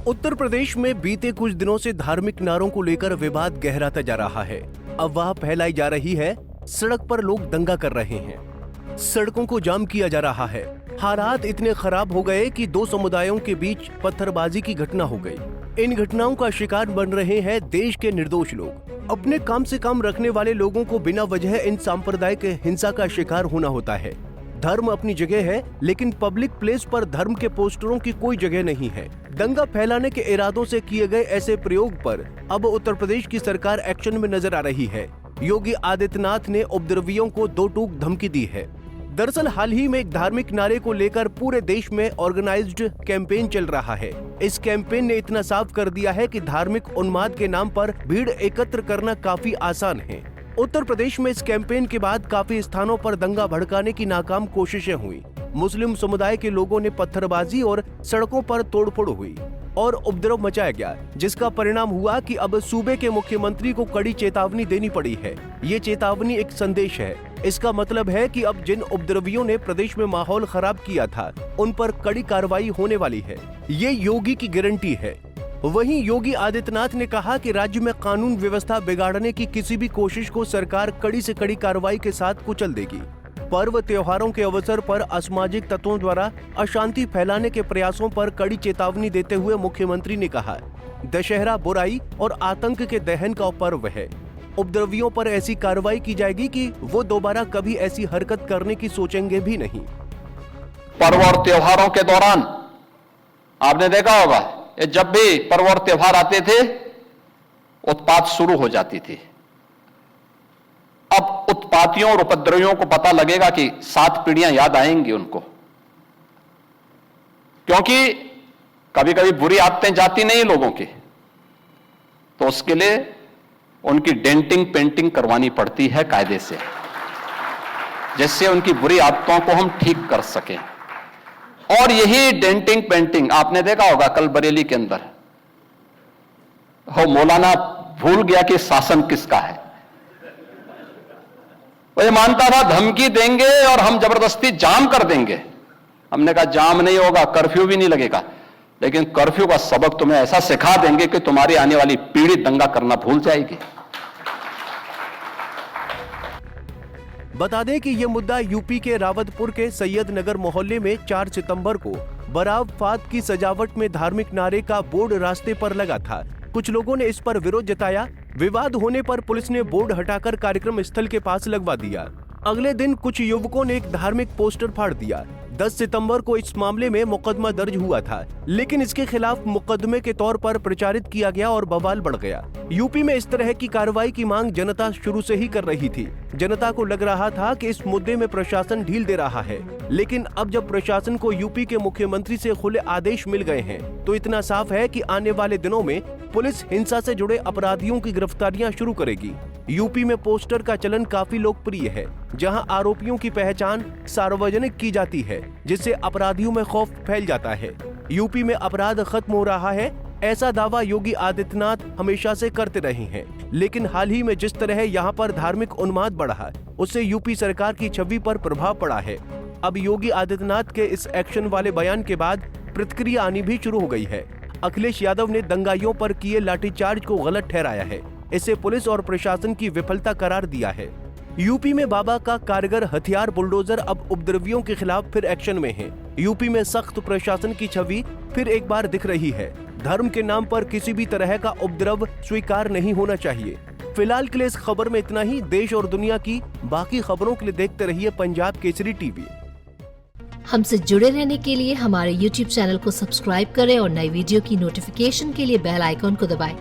उत्तर प्रदेश में बीते कुछ दिनों से धार्मिक नारों को लेकर विवाद गहराता जा रहा है। अफवाह फैलाई जा रही है, सड़क पर लोग दंगा कर रहे हैं, सड़कों को जाम किया जा रहा है। हालात इतने खराब हो गए कि दो समुदायों के बीच पत्थरबाजी की घटना हो गई। इन घटनाओं का शिकार बन रहे हैं देश के निर्दोष लोग। अपने काम से काम रखने वाले लोगों को बिना वजह इन सांप्रदायिक हिंसा का शिकार होना होता है। धर्म अपनी जगह है, लेकिन पब्लिक प्लेस पर धर्म के पोस्टरों की कोई जगह नहीं है। दंगा फैलाने के इरादों से किए गए ऐसे प्रयोग पर अब उत्तर प्रदेश की सरकार एक्शन में नजर आ रही है। योगी आदित्यनाथ ने उपद्रवियों को दो टूक धमकी दी है। दरअसल हाल ही में एक धार्मिक नारे को लेकर पूरे देश में ऑर्गेनाइज्ड कैंपेन चल रहा है। इस कैंपेन ने इतना साफ कर दिया है कि धार्मिक उन्माद के नाम पर भीड़ एकत्र करना काफी आसान है। उत्तर प्रदेश में इस कैंपेन के बाद काफी स्थानों पर दंगा भड़काने की नाकाम कोशिशें हुई। मुस्लिम समुदाय के लोगों ने पत्थरबाजी और सड़कों पर तोड़फोड़ हुई और उपद्रव मचाया गया, जिसका परिणाम हुआ कि अब सूबे के मुख्यमंत्री को कड़ी चेतावनी देनी पड़ी है। ये चेतावनी एक संदेश है। इसका मतलब है कि अब जिन उपद्रवियों ने प्रदेश में माहौल खराब किया था, उन पर कड़ी कार्रवाई होने वाली है। ये योगी की गारंटी है। वहीं योगी आदित्यनाथ ने कहा कि राज्य में कानून व्यवस्था बिगाड़ने की किसी भी कोशिश को सरकार कड़ी से कड़ी कार्रवाई के साथ कुचल देगी। पर्व त्योहारों के अवसर पर असामाजिक तत्वों द्वारा अशांति फैलाने के प्रयासों पर कड़ी चेतावनी देते हुए मुख्यमंत्री ने कहा, दशहरा बुराई और आतंक के दहन का पर्व है। उपद्रवियों पर ऐसी कार्रवाई की जाएगी कि वो दोबारा कभी ऐसी हरकत करने की सोचेंगे भी नहीं। पर्व और त्योहारों के दौरान आपने देखा होगा, जब भी पर्व और त्योहार आते थे, उत्पात शुरू हो जाती थी। अब उत्पातियों और उपद्रवियों को पता लगेगा कि 7 पीढ़ियां याद आएंगी उनको, क्योंकि कभी कभी बुरी आदतें जाती नहीं लोगों की, तो उसके लिए उनकी डेंटिंग पेंटिंग करवानी पड़ती है कायदे से, जिससे उनकी बुरी आदतों को हम ठीक कर सकें। और यही डेंटिंग पेंटिंग आपने देखा होगा, कल बरेली के अंदर हो मौलाना भूल गया कि शासन किसका है। वो ये मानता था धमकी देंगे और हम जबरदस्ती जाम कर देंगे। हमने कहा जाम नहीं होगा, कर्फ्यू भी नहीं लगेगा, लेकिन कर्फ्यू का सबक तुम्हें ऐसा सिखा देंगे कि तुम्हारी आने वाली पीढ़ी दंगा करना भूल जाएगी। बता दें कि ये मुद्दा यूपी के रावतपुर के सैयद नगर मोहल्ले में 4 सितंबर को बराब फात की सजावट में धार्मिक नारे का बोर्ड रास्ते पर लगा था। कुछ लोगों ने इस पर विरोध जताया। विवाद होने पर पुलिस ने बोर्ड हटाकर कार्यक्रम स्थल के पास लगवा दिया। अगले दिन कुछ युवकों ने एक धार्मिक पोस्टर फाड़ दिया। 10 सितंबर को इस मामले में मुकदमा दर्ज हुआ था, लेकिन इसके खिलाफ मुकदमे के तौर पर प्रचारित किया गया और बवाल बढ़ गया। यूपी में इस तरह की कार्रवाई की मांग जनता शुरू से ही कर रही थी। जनता को लग रहा था कि इस मुद्दे में प्रशासन ढील दे रहा है, लेकिन अब जब प्रशासन को यूपी के मुख्यमंत्री से खुले आदेश मिल गए हैं, तो इतना साफ है कि आने वाले दिनों में पुलिस हिंसा से जुड़े अपराधियों की गिरफ्तारियां शुरू करेगी। यूपी में पोस्टर का चलन काफी लोकप्रिय है, जहां आरोपियों की पहचान सार्वजनिक की जाती है, जिससे अपराधियों में खौफ फैल जाता है। यूपी में अपराध खत्म हो रहा है, ऐसा दावा योगी आदित्यनाथ हमेशा से करते रहे हैं, लेकिन हाल ही में जिस तरह यहां पर धार्मिक उन्माद बढ़ा, उससे यूपी सरकार की छवि पर प्रभाव पड़ा है। अब योगी आदित्यनाथ के इस एक्शन वाले बयान के बाद प्रतिक्रिया आनी भी शुरू हो गई है। अखिलेश यादव ने दंगाइयों पर किए लाठीचार्ज को गलत ठहराया है। इसे पुलिस और प्रशासन की विफलता करार दिया है। यूपी में बाबा का कारगर हथियार बुलडोजर अब उपद्रवियों के खिलाफ फिर एक्शन में है। यूपी में सख्त प्रशासन की छवि फिर एक बार दिख रही है। धर्म के नाम पर किसी भी तरह का उपद्रव स्वीकार नहीं होना चाहिए। फिलहाल के लिए इस खबर में इतना ही। देश और दुनिया की बाकी खबरों के लिए देखते रहिए पंजाब केसरी टीवी। हमसे जुड़े रहने के लिए हमारे YouTube चैनल को सब्सक्राइब करें और नई वीडियो की नोटिफिकेशन के लिए बेल आइकॉन को दबाएं।